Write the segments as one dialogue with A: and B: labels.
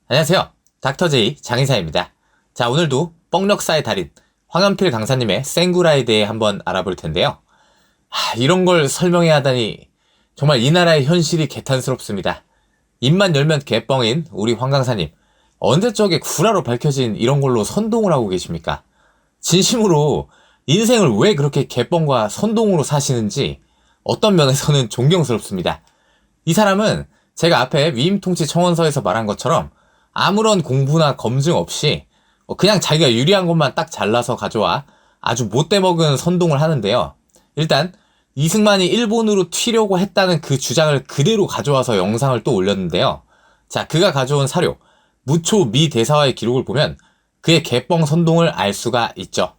A: 안녕하세요. 닥터제이 장의사입니다. 자, 오늘도 뻥역사의 달인 황연필 강사님의 생구라에 대해 한번 알아볼 텐데요. 이런 걸 설명해야 하다니 정말 이 나라의 현실이 개탄스럽습니다. 입만 열면 개뻥인 우리 황 강사님, 언제적에 구라로 밝혀진 이런 걸로 선동을 하고 계십니까? 진심으로 인생을 왜 그렇게 개뻥과 선동으로 사시는지 어떤 면에서는 존경스럽습니다. 이 사람은 제가 앞에 위임통치 청원서에서 말한 것처럼 아무런 공부나 검증 없이 그냥 자기가 유리한 것만 딱 잘라서 가져와 아주 못돼먹은 선동을 하는데요. 일단 이승만이 일본으로 튀려고 했다는 그 주장을 그대로 가져와서 영상을 또 올렸는데요. 자, 그가 가져온 사료 무초 미 대사와의 기록을 보면 그의 개뻥 선동을 알 수가 있죠.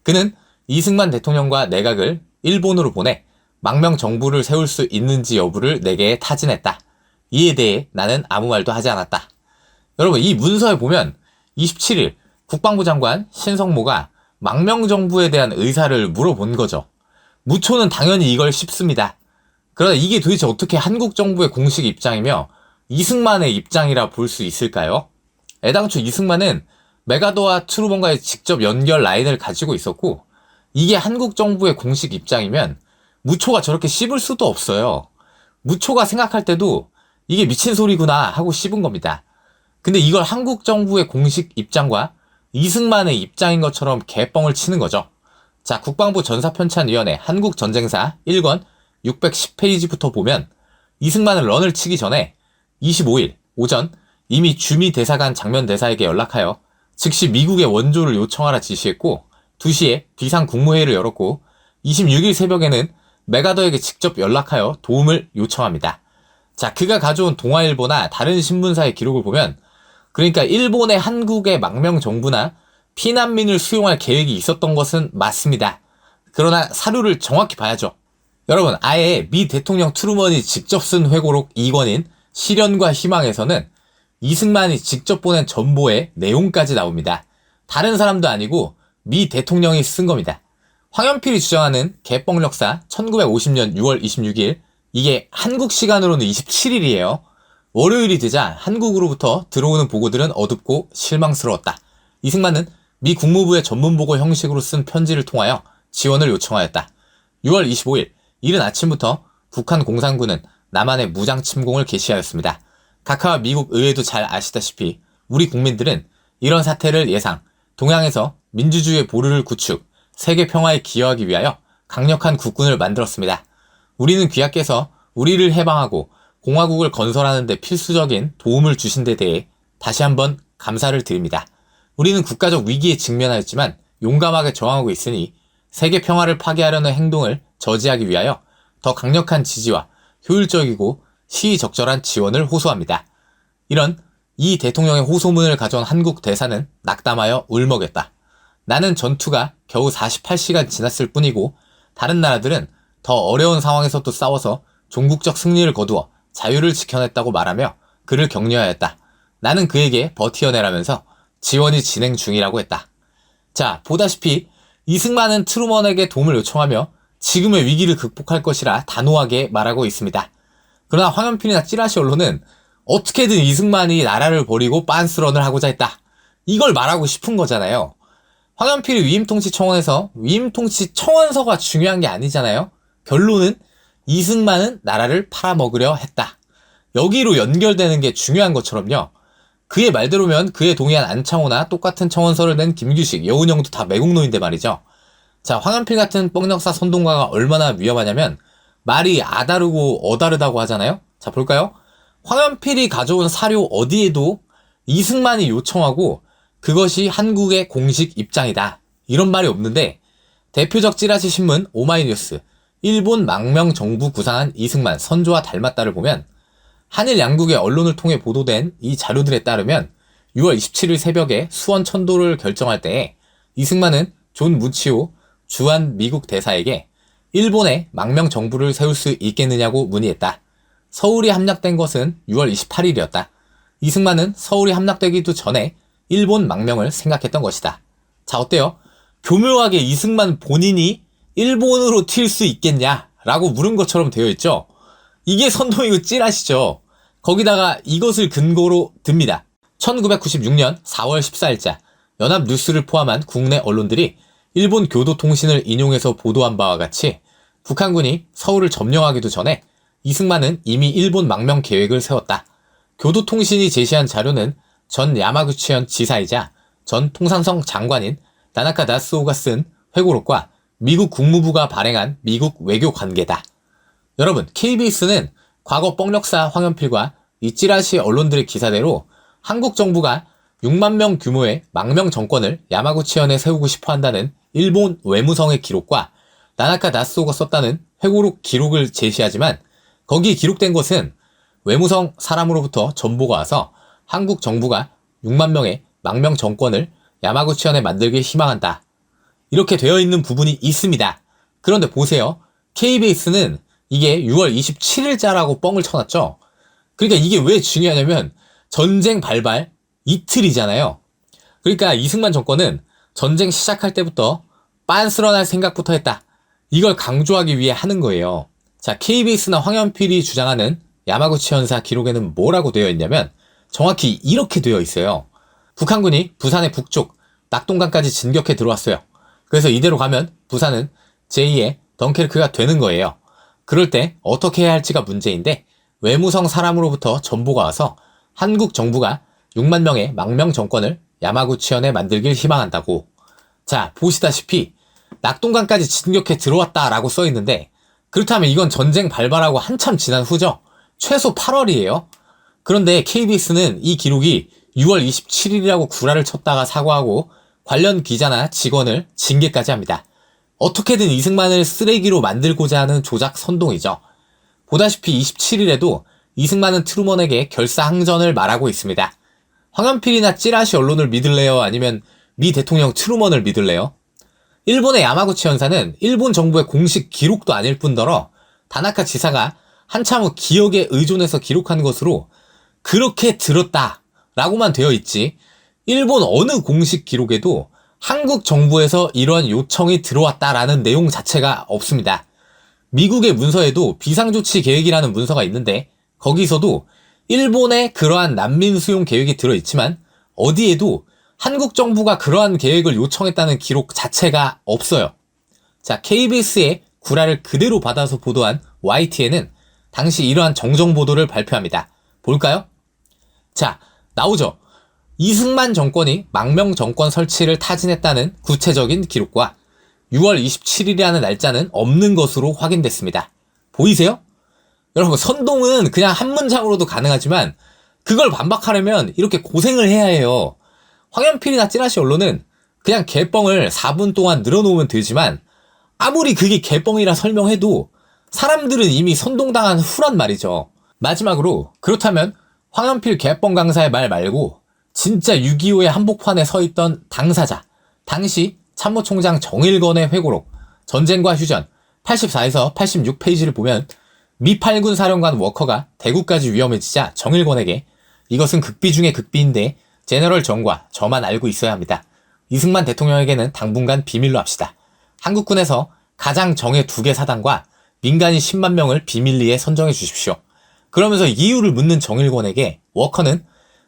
A: 그는 이승만 대통령과 내각을 일본으로 보내 망명 정부를 세울 수 있는지 여부를 내게 타진했다. 이에 대해 나는 아무 말도 하지 않았다. 여러분, 이 문서에 보면 27일 국방부 장관 신성모가 망명정부에 대한 의사를 물어본 거죠. 무초는 당연히 이걸 씹습니다. 그러나 이게 도대체 어떻게 한국 정부의 공식 입장이며 이승만의 입장이라 볼 수 있을까요? 애당초 이승만은 메가더와 트루먼과의 직접 연결 라인을 가지고 있었고, 이게 한국 정부의 공식 입장이면 무초가 저렇게 씹을 수도 없어요. 무초가 생각할 때도 이게 미친 소리구나 하고 씹은 겁니다. 근데 이걸 한국 정부의 공식 입장과 이승만의 입장인 것처럼 개뻥을 치는 거죠. 자, 국방부 전사편찬위원회 한국전쟁사 1권 610페이지부터 보면 이승만은 런을 치기 전에 25일 오전 이미 주미 대사관 장면 대사에게 연락하여 즉시 미국의 원조를 요청하라 지시했고, 2시에 비상 국무회의를 열었고 26일 새벽에는 메가더에게 직접 연락하여 도움을 요청합니다. 자, 그가 가져온 동아일보나 다른 신문사의 기록을 보면 그러니까 일본에 한국의 망명 정부나 피난민을 수용할 계획이 있었던 것은 맞습니다. 그러나 사료를 정확히 봐야죠. 여러분, 아예 미 대통령 트루먼이 직접 쓴 회고록 2권인 시련과 희망에서는 이승만이 직접 보낸 전보의 내용까지 나옵니다. 다른 사람도 아니고 미 대통령이 쓴 겁니다. 황연필이 주장하는 개뻥 역사 1950년 6월 26일, 이게 한국 시간으로는 27일이에요. 월요일이 되자 한국으로부터 들어오는 보고들은 어둡고 실망스러웠다. 이승만은 미 국무부의 전문보고 형식으로 쓴 편지를 통하여 지원을 요청하였다. 6월 25일 이른 아침부터 북한 공산군은 남한의 무장 침공을 개시하였습니다. 각하와 미국 의회도 잘 아시다시피 우리 국민들은 이런 사태를 예상, 동양에서 민주주의의 보루를 구축, 세계 평화에 기여하기 위하여 강력한 국군을 만들었습니다. 우리는 귀하께서 우리를 해방하고 공화국을 건설하는 데 필수적인 도움을 주신 데 대해 다시 한번 감사를 드립니다. 우리는 국가적 위기에 직면하였지만 용감하게 저항하고 있으니 세계 평화를 파괴하려는 행동을 저지하기 위하여 더 강력한 지지와 효율적이고 시의적절한 지원을 호소합니다. 이런 이 대통령의 호소문을 가져온 한국 대사는 낙담하여 울먹였다. 나는 전투가 겨우 48시간 지났을 뿐이고 다른 나라들은 더 어려운 상황에서도 싸워서 종국적 승리를 거두어 자유를 지켜냈다고 말하며 그를 격려하였다. 나는 그에게 버티어내라면서 지원이 진행 중이라고 했다. 자, 보다시피 이승만은 트루먼에게 도움을 요청하며 지금의 위기를 극복할 것이라 단호하게 말하고 있습니다. 그러나 황연필이나 찌라시 언론은 어떻게든 이승만이 나라를 버리고 빤스런을 하고자 했다. 이걸 말하고 싶은 거잖아요. 황연필이 위임통치 청원에서 위임통치 청원서가 중요한 게 아니잖아요. 결론은 이승만은 나라를 팔아먹으려 했다. 여기로 연결되는 게 중요한 것처럼요. 그의 말대로면 그에 동의한 안창호나 똑같은 청원서를 낸 김규식, 여운형도 다 매국노인데 말이죠. 자, 황연필 같은 뻥역사 선동가가 얼마나 위험하냐면 말이 아다르고 어다르다고 하잖아요. 자, 볼까요? 황연필이 가져온 사료 어디에도 이승만이 요청하고 그것이 한국의 공식 입장이다, 이런 말이 없는데, 대표적 찌라시 신문 오마이뉴스 일본 망명 정부 구상한 이승만 선조와 닮았다를 보면 한일 양국의 언론을 통해 보도된 이 자료들에 따르면 6월 27일 새벽에 수원 천도를 결정할 때에 이승만은 존 무치오 주한 미국 대사에게 일본에 망명 정부를 세울 수 있겠느냐고 문의했다. 서울이 함락된 것은 6월 28일이었다. 이승만은 서울이 함락되기도 전에 일본 망명을 생각했던 것이다. 자, 어때요? 교묘하게 이승만 본인이 일본으로 튈 수 있겠냐라고 물은 것처럼 되어 있죠. 이게 선동이고 찌라시죠. 거기다가 이것을 근거로 듭니다. 1996년 4월 14일자 연합뉴스를 포함한 국내 언론들이 일본 교도통신을 인용해서 보도한 바와 같이 북한군이 서울을 점령하기도 전에 이승만은 이미 일본 망명 계획을 세웠다. 교도통신이 제시한 자료는 전 야마구치현 지사이자 전 통상성 장관인 다나카 나스오가 쓴 회고록과 미국 국무부가 발행한 미국 외교 관계다. 여러분, KBS는 과거 뻥력사 황연필과 이 찌라시 언론들의 기사대로 한국 정부가 6만 명 규모의 망명 정권을 야마구치현에 세우고 싶어 한다는 일본 외무성의 기록과 다나카 나스오가 썼다는 회고록 기록을 제시하지만 거기에 기록된 것은 외무성 사람으로부터 전보가 와서 한국 정부가 6만 명의 망명 정권을 야마구치현에 만들길 희망한다. 이렇게 되어 있는 부분이 있습니다. 그런데 보세요. KBS는 이게 6월 27일자라고 뻥을 쳐놨죠. 그러니까 이게 왜 중요하냐면 전쟁 발발 이틀이잖아요. 그러니까 이승만 정권은 전쟁 시작할 때부터 빤스런할 생각부터 했다. 이걸 강조하기 위해 하는 거예요. 자, KBS나 황연필이 주장하는 야마구치 현사 기록에는 뭐라고 되어 있냐면 정확히 이렇게 되어 있어요. 북한군이 부산의 북쪽 낙동강까지 진격해 들어왔어요. 그래서 이대로 가면 부산은 제2의 덩케르크가 되는 거예요. 그럴 때 어떻게 해야 할지가 문제인데 외무성 사람으로부터 전보가 와서 한국 정부가 6만 명의 망명 정권을 야마구치현에 만들길 희망한다고. 자, 보시다시피 낙동강까지 진격해 들어왔다라고 써있는데 그렇다면 이건 전쟁 발발하고 한참 지난 후죠. 최소 8월이에요. 그런데 KBS는 이 기록이 6월 27일이라고 구라를 쳤다가 사과하고 관련 기자나 직원을 징계까지 합니다. 어떻게든 이승만을 쓰레기로 만들고자 하는 조작 선동이죠. 보다시피 27일에도 이승만은 트루먼에게 결사항전을 말하고 있습니다. 황연필이나 찌라시 언론을 믿을래요? 아니면 미 대통령 트루먼을 믿을래요? 일본의 야마구치 현사는 일본 정부의 공식 기록도 아닐 뿐더러 다나카 지사가 한참 후 기억에 의존해서 기록한 것으로 그렇게 들었다 라고만 되어 있지 일본 어느 공식 기록에도 한국 정부에서 이러한 요청이 들어왔다라는 내용 자체가 없습니다. 미국의 문서에도 비상조치 계획이라는 문서가 있는데 거기서도 일본의 그러한 난민 수용 계획이 들어있지만 어디에도 한국 정부가 그러한 계획을 요청했다는 기록 자체가 없어요. 자, KBS의 구라를 그대로 받아서 보도한 YTN은 당시 이러한 정정 보도를 발표합니다. 볼까요? 자, 나오죠. 이승만 정권이 망명 정권 설치를 타진했다는 구체적인 기록과 6월 27일이라는 날짜는 없는 것으로 확인됐습니다. 보이세요? 여러분, 선동은 그냥 한 문장으로도 가능하지만 그걸 반박하려면 이렇게 고생을 해야 해요. 황연필이나 찌라시 언론은 그냥 개뻥을 4분 동안 늘어놓으면 되지만 아무리 그게 개뻥이라 설명해도 사람들은 이미 선동당한 후란 말이죠. 마지막으로 그렇다면 황연필 개뻥 강사의 말 말고 진짜 6.25의 한복판에 서있던 당사자, 당시 참모총장 정일건의 회고록, 전쟁과 휴전 84에서 86페이지를 보면 미 8군 사령관 워커가 대구까지 위험해지자 정일건에게 이것은 극비 중의 극비인데 제너럴 정과 저만 알고 있어야 합니다. 이승만 대통령에게는 당분간 비밀로 합시다. 한국군에서 가장 정예 2개 사단과 민간인 10만 명을 비밀리에 선정해 주십시오. 그러면서 이유를 묻는 정일권에게 워커는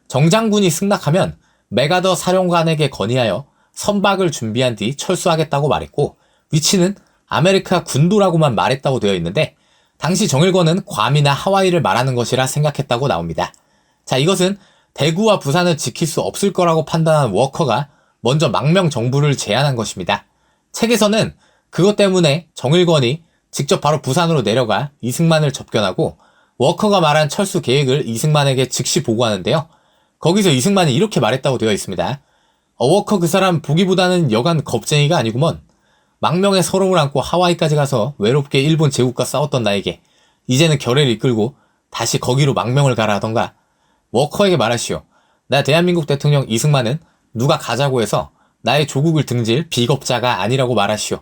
A: 정장군이 승낙하면 메가더 사령관에게 건의하여 선박을 준비한 뒤 철수하겠다고 말했고 위치는 아메리카 군도라고만 말했다고 되어 있는데 당시 정일권은 괌이나 하와이를 말하는 것이라 생각했다고 나옵니다. 자, 이것은 대구와 부산을 지킬 수 없을 거라고 판단한 워커가 먼저 망명 정부를 제안한 것입니다. 책에서는 그것 때문에 정일권이 직접 바로 부산으로 내려가 이승만을 접견하고 워커가 말한 철수 계획을 이승만에게 즉시 보고하는데요. 거기서 이승만이 이렇게 말했다고 되어 있습니다. 워커 그 사람 보기보다는 여간 겁쟁이가 아니구먼. 망명의 서러움을 안고 하와이까지 가서 외롭게 일본 제국과 싸웠던 나에게 이제는 결의를 이끌고 다시 거기로 망명을 가라 하던가. 워커에게 말하시오. 나 대한민국 대통령 이승만은 누가 가자고 해서 나의 조국을 등질 비겁자가 아니라고 말하시오.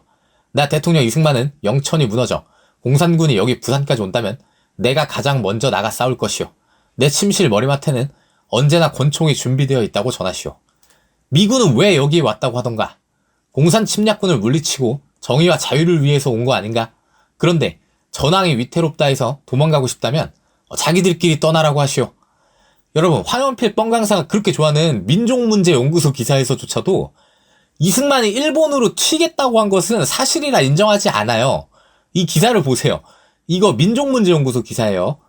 A: 나 대통령 이승만은 영천이 무너져 공산군이 여기 부산까지 온다면 내가 가장 먼저 나가 싸울 것이오. 내 침실 머리맡에는 언제나 권총이 준비되어 있다고 전하시오. 미군은 왜 여기에 왔다고 하던가. 공산 침략군을 물리치고 정의와 자유를 위해서 온 거 아닌가? 그런데 전황이 위태롭다 해서 도망가고 싶다면 자기들끼리 떠나라고 하시오. 여러분, 황현필 뻥강사가 그렇게 좋아하는 민족문제연구소 기사에서조차도 이승만이 일본으로 튀겠다고 한 것은 사실이라 인정하지 않아요. 이 기사를 보세요. 이거 민족문제연구소 기사예요.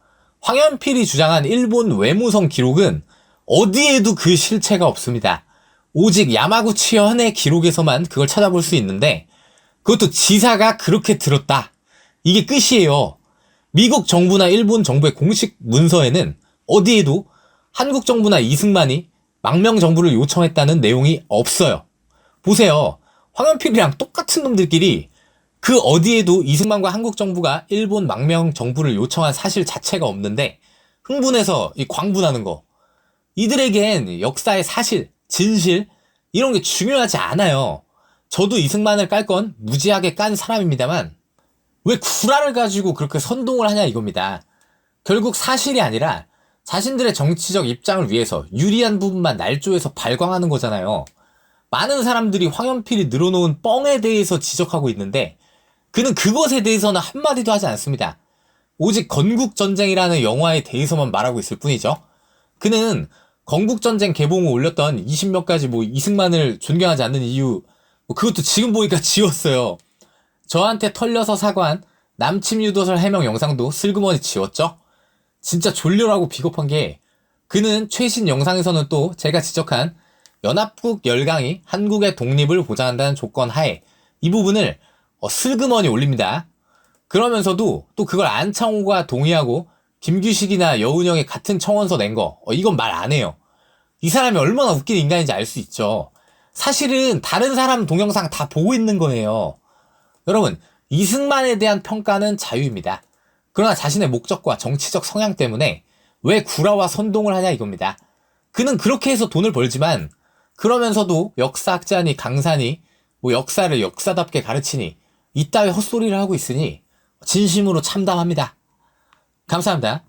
A: 황현필이 주장한 일본 외무성 기록은 어디에도 그 실체가 없습니다. 오직 야마구치 현의 기록에서만 그걸 찾아볼 수 있는데, 그것도 지사가 그렇게 들었다. 이게 끝이에요. 미국 정부나 일본 정부의 공식 문서에는 어디에도 한국 정부나 이승만이 망명 정부를 요청했다는 내용이 없어요. 보세요. 황현필이랑 똑같은 놈들끼리 그 어디에도 이승만과 한국 정부가 일본 망명 정부를 요청한 사실 자체가 없는데 흥분해서 이 광분하는 거. 이들에겐 역사의 사실, 진실 이런 게 중요하지 않아요. 저도 이승만을 깔 건 무지하게 깐 사람입니다만 왜 구라를 가지고 그렇게 선동을 하냐 이겁니다. 결국 사실이 아니라 자신들의 정치적 입장을 위해서 유리한 부분만 날조해서 발광하는 거잖아요. 많은 사람들이 황현필이 늘어놓은 뻥에 대해서 지적하고 있는데 그는 그것에 대해서는 한마디도 하지 않습니다. 오직 건국전쟁이라는 영화에 대해서만 말하고 있을 뿐이죠. 그는 건국전쟁 개봉 후 올렸던 20몇 가지 이승만을 존경하지 않는 이유 그것도 지금 보니까 지웠어요. 저한테 털려서 사과한 남침 유도설 해명 영상도 슬그머니 지웠죠. 진짜 졸려라고 비겁한 게 그는 최신 영상에서는 또 제가 지적한 연합국 열강이 한국의 독립을 보장한다는 조건 하에 이 부분을 슬그머니 올립니다. 그러면서도 또 그걸 안창호가 동의하고 김규식이나 여운형이 같은 청원서 낸 거 이건 말 안 해요. 이 사람이 얼마나 웃긴 인간인지 알 수 있죠. 사실은 다른 사람 동영상 다 보고 있는 거예요. 여러분, 이승만에 대한 평가는 자유입니다. 그러나 자신의 목적과 정치적 성향 때문에 왜 구라와 선동을 하냐 이겁니다. 그는 그렇게 해서 돈을 벌지만 그러면서도 역사학자니 강사니 역사를 역사답게 가르치니 이따위 헛소리를 하고 있으니 진심으로 참담합니다. 감사합니다.